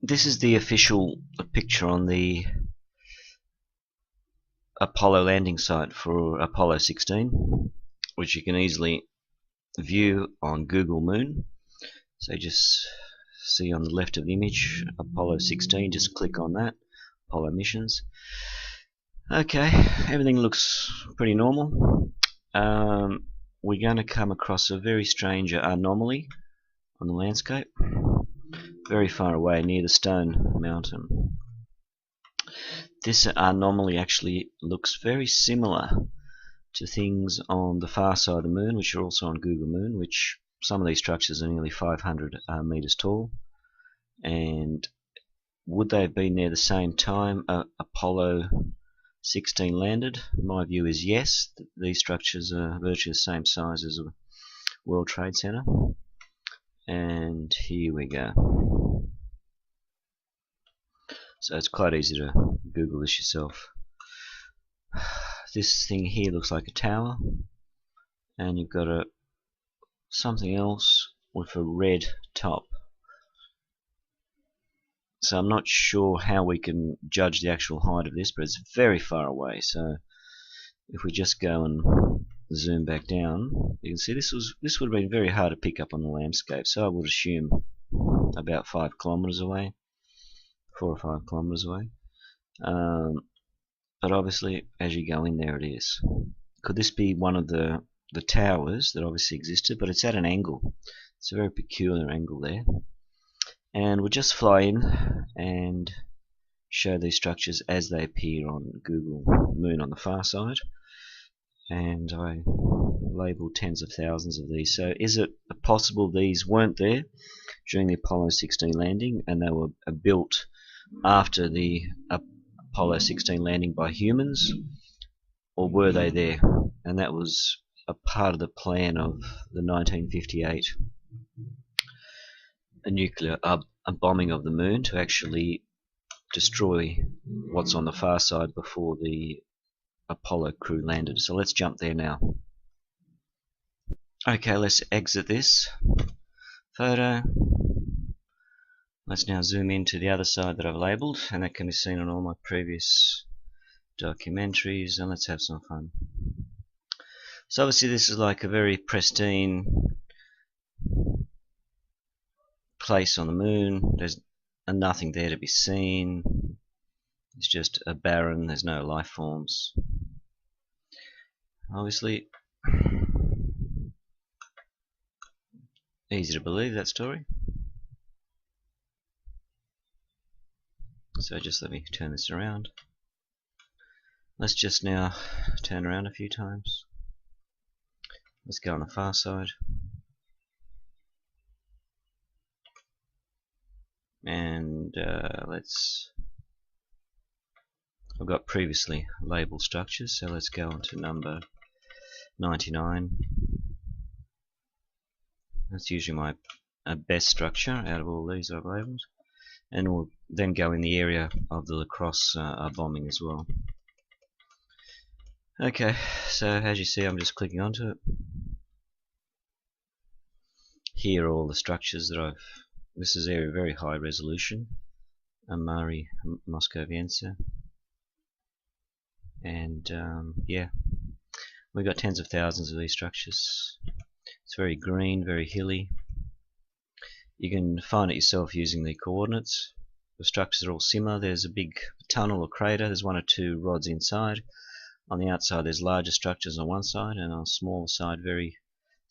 This is the official picture on the Apollo landing site for Apollo 16, which you can easily view on Google Moon. So just see on the left of the image Apollo 16, just click on that, Apollo missions. Okay, everything looks pretty normal. We're going to come across a very strange anomaly on the landscape, very far away near the Stone Mountain. This anomaly actually looks very similar to things on the far side of the moon, which are also on Google Moon, which some of these structures are nearly 500 meters tall. And would they have been there the same time Apollo 16 landed? My view is yes. These structures are virtually the same size as a World Trade Center. And here we go. So it's quite easy to Google this yourself. This thing here looks like a tower, and you've got something else with a red top. So I'm not sure how we can judge the actual height of this, but it's very far away. So if we just go and zoom back down, you can see this would have been very hard to pick up on the landscape. So I would assume about 5 kilometers away, 4 or 5 kilometers away. But obviously, as you go in, there it is. Could this be one of the towers that obviously existed? But it's at an angle. It's a very peculiar angle there. And we'll just fly in and show these structures as they appear on Google Moon on the far side. And I labeled tens of thousands of these. So is it possible these weren't there during the Apollo 16 landing and they were built after the Apollo 16 landing by humans, or were they there? And that was a part of the plan of the 1958 nuclear bombing of the moon to actually destroy what's on the far side before the Apollo crew landed. So let's jump there now. Okay, let's exit this photo. Let's now zoom into the other side that I've labelled, and that can be seen on all my previous documentaries, and let's have some fun. So obviously this is like a very pristine place on the moon. There's nothing there to be seen. It's just a barren, there's no life forms. Obviously easy to believe that story. So just let me turn this around. Let's just now turn around a few times. Let's go on the far side. And I've got previously labeled structures, so let's go on to number 99. That's usually my best structure out of all these I've labeled. And we'll then go in the area of the LCROSS bombing as well. Okay, so as you see, I'm just clicking onto it. Here are all the structures that this is a very high resolution, Mare Moscoviense, and yeah, we've got tens of thousands of these structures. It's very green, very hilly. You can find it yourself using the coordinates. The structures are all similar. There's a big tunnel or crater. There's 1 or 2 rods inside. On the outside there's larger structures on one side, and on the smaller side very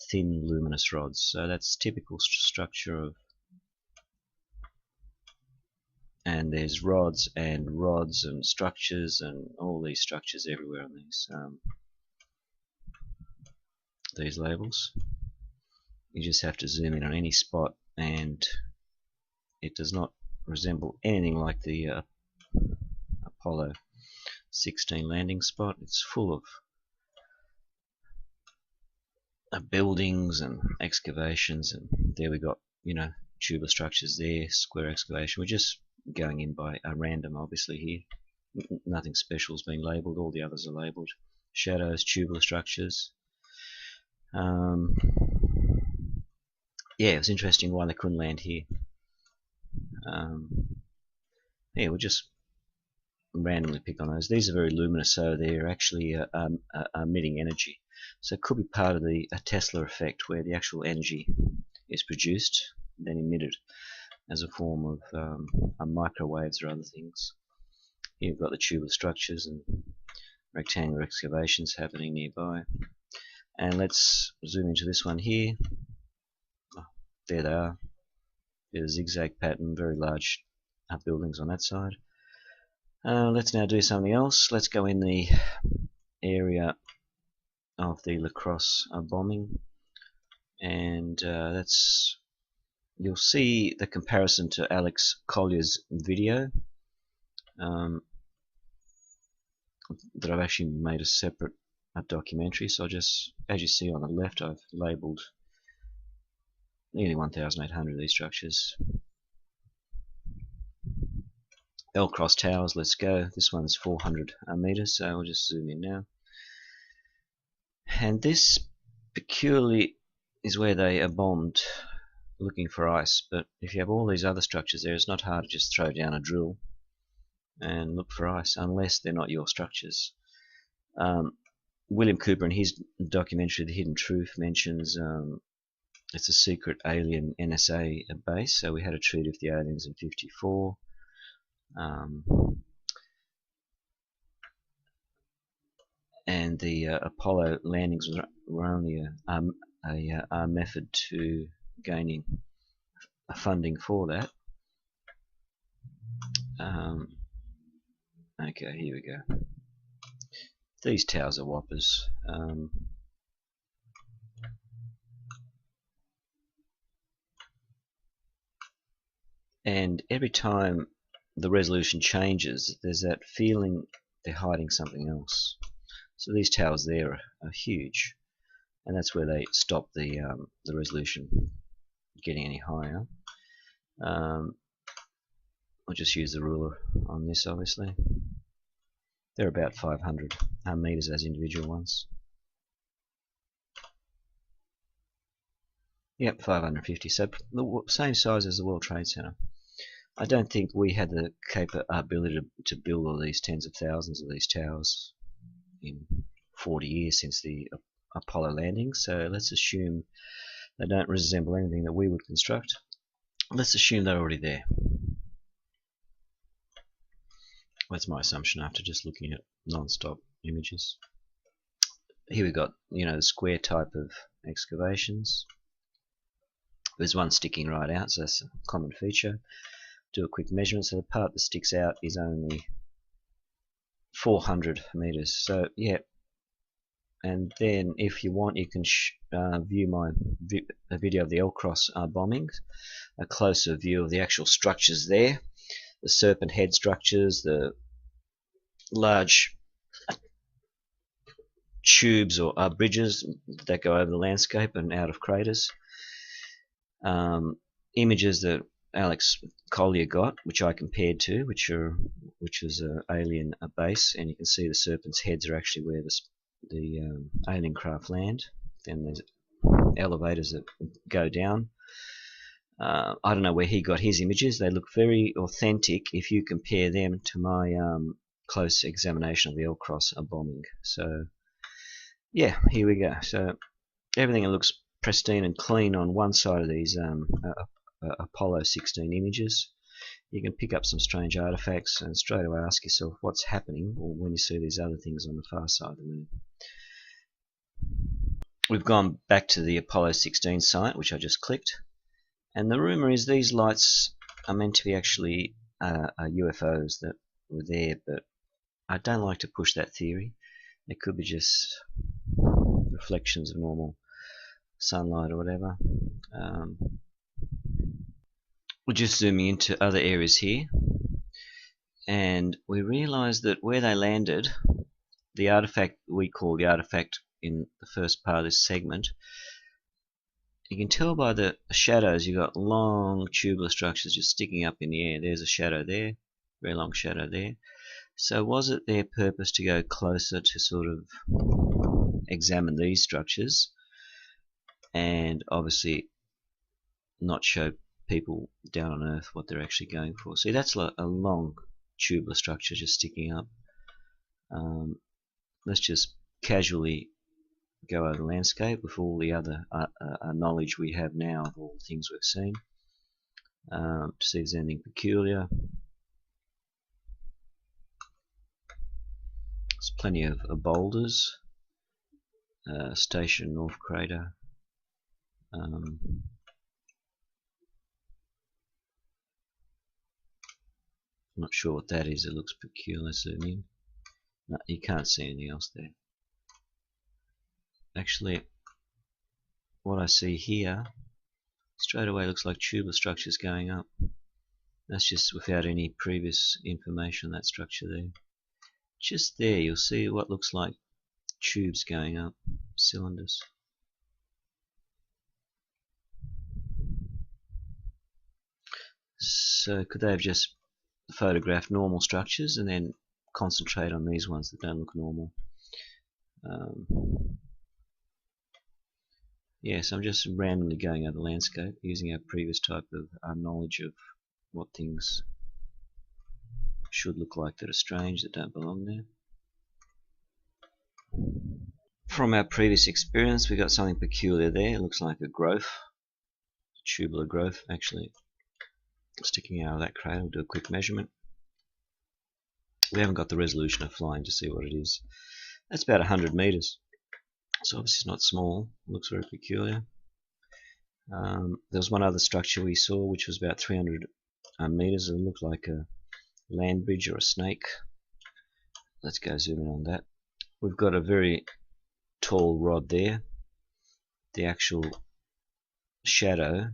thin luminous rods. So that's typical structure of, and there's rods and structures and all these structures everywhere on these labels. You just have to zoom in on any spot, and it does not resemble anything like the Apollo 16 landing spot. It's full of buildings and excavations, and there we got, you know, tubular structures there, square excavation. We're just going in by a random, obviously here. Nothing special is being labelled. All the others are labelled. Shadows, tubular structures. Yeah, it was interesting why they couldn't land here. yeah, we'll just randomly pick on those. These are very luminous, so they're actually emitting energy. So it could be part of the Tesla effect, where the actual energy is produced, then emitted as a form of microwaves or other things. Here we've got the tubular structures and rectangular excavations happening nearby. And let's zoom into this one here. Oh, there they are. There's a zigzag pattern, very large buildings on that side. Let's now do something else. Let's go in the area of the LCROSS bombing, and you'll see the comparison to Alex Collier's video that I've actually made a separate documentary. So I'll just, as you see on the left, I've labelled nearly 1,800 of these structures. LCROSS towers, let's go. This one's 400 meters, so we'll just zoom in now. And this peculiarly is where they are bombed looking for ice, but if you have all these other structures there, it's not hard to just throw down a drill and look for ice, unless they're not your structures. William Cooper in his documentary The Hidden Truth mentions it's a secret alien NSA base, so we had a treaty with the aliens in '54. And the Apollo landings were only a method to gaining funding for that. Okay, here we go. These towers are whoppers. And every time the resolution changes, there's that feeling they're hiding something else. So these towers there are huge, and that's where they stop the resolution getting any higher. I'll just use the ruler on this, obviously. They're about 500 meters as individual ones. Yep, 550, so the same size as the World Trade Center. I don't think we had the capability to build all these tens of thousands of these towers in 40 years since the Apollo landing, so let's assume they don't resemble anything that we would construct. Let's assume they're already there. That's my assumption after just looking at non-stop images. Here we've got, the square type of excavations. There's one sticking right out, so that's a common feature. Do a quick measurement, so the part that sticks out is only 400 meters. So yeah, and then if you want, you can view my video of the LCROSS bombings, a closer view of the actual structures there, the serpent head structures, the large tubes or bridges that go over the landscape and out of craters. Images that Alex Collier got, which I compared to, which is an alien base, and you can see the serpent's heads are actually where the alien craft land. Then there's elevators that go down. I don't know where he got his images. They look very authentic if you compare them to my close examination of the LCROSS bombing. So yeah, here we go. So everything looks pristine and clean on one side of these Apollo 16 images. You can pick up some strange artifacts and straight away ask yourself what's happening when you see these other things on the far side of the moon. We've gone back to the Apollo 16 site, which I just clicked, and the rumor is these lights are meant to be actually UFOs that were there, but I don't like to push that theory. It could be just reflections of normal sunlight or whatever. We're just zooming into other areas here, and we realize that where they landed, the artifact we call the artifact in the first part of this segment, you can tell by the shadows you've got long tubular structures just sticking up in the air. There's a shadow there, very long shadow there. So was it their purpose to go closer to sort of examine these structures and obviously not show people down on Earth what they're actually going for? See, that's a long tubular structure just sticking up. Let's just casually go over the landscape with all the other knowledge we have now of all the things we've seen, to see if there's anything peculiar. There's plenty of boulders. Station North Crater. I'm not sure what that is. It looks peculiar. Zoom in. No, you can't see anything else there. Actually, what I see here straight away looks like tubular structures going up. That's just without any previous information on that structure there. Just there you'll see what looks like tubes going up, cylinders. So could they have just photographed normal structures and then concentrate on these ones that don't look normal? Yes, I'm just randomly going over the landscape using our previous type of knowledge of what things should look like that are strange, that don't belong there. From our previous experience, we got something peculiar there. It looks like a growth, tubular growth actually, sticking out of that crater. We'll do a quick measurement. We haven't got the resolution of flying to see what it is. That's about 100 meters. So obviously it's not small. It looks very peculiar. There was one other structure we saw which was about 300 meters. It looked like a land bridge or a snake. Let's go zoom in on that. We've got a very tall rod there. The actual shadow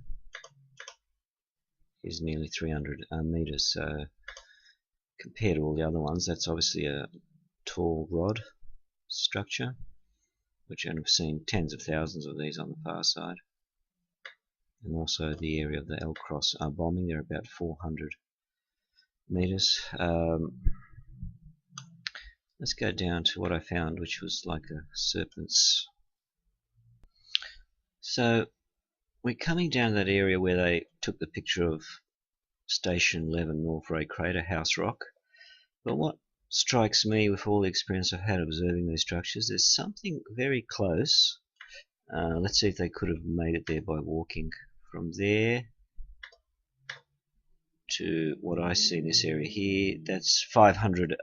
is nearly 300 meters. So compared to all the other ones, that's obviously a tall rod structure, which I've seen tens of thousands of these on the far side. And also the area of the LCROSS bombing, they're about 400 meters. Let's go down to what I found, which was like a serpent's. So we're coming down that area where they took the picture of Station 11 North Ray Crater, House Rock. But what strikes me with all the experience I've had observing these structures, there's something very close. Let's see if they could have made it there by walking from there to what I see in this area here. That's 500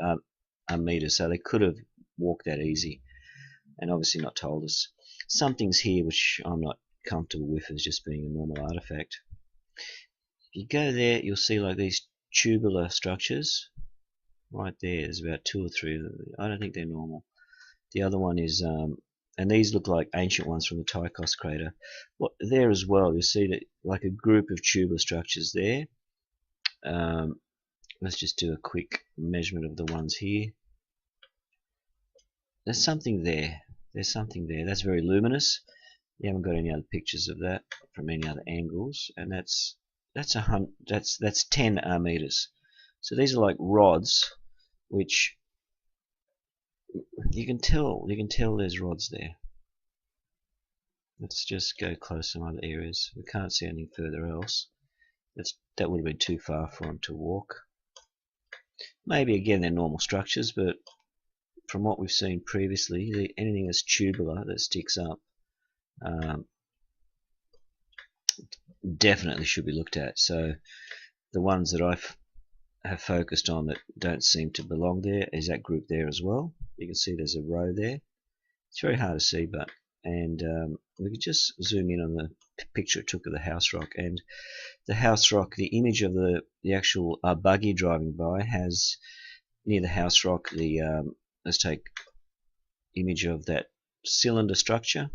meters, so they could have walked that easy and obviously not told us. Something's here which I'm not comfortable with as just being a normal artifact. If you go there, you'll see like these tubular structures right there. There's about 2 or 3 of them. I don't think they're normal. The other one is and these look like ancient ones from the Tychos crater. There as well, you see that like a group of tubular structures there. Let's just do a quick measurement of the ones here. There's something there. There's something there. That's very luminous. You haven't got any other pictures of that from any other angles, and that's 10 meters. So these are like rods, which you can tell there's rods there. Let's just go close to some other areas. We can't see anything further else. That would have been too far for them to walk. Maybe again they're normal structures, but from what we've seen previously, anything that's tubular that sticks up definitely should be looked at. So the ones that I have focused on that don't seem to belong there is that group there as well. You can see there's a row there. It's very hard to see, but we could just zoom in on the picture it took of the house rock, and the house rock, the image of the actual buggy driving by has near the house rock the let's take image of that cylinder structure.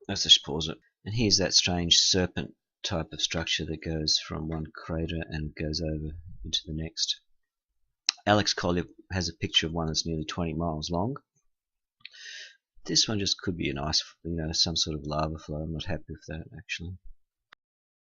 Let's just pause it, and here's that strange serpent type of structure that goes from one crater and goes over into the next. Alex Collier has a picture of one that's nearly 20 miles long. This one just could be a nice, some sort of lava flow. I'm not happy with that actually.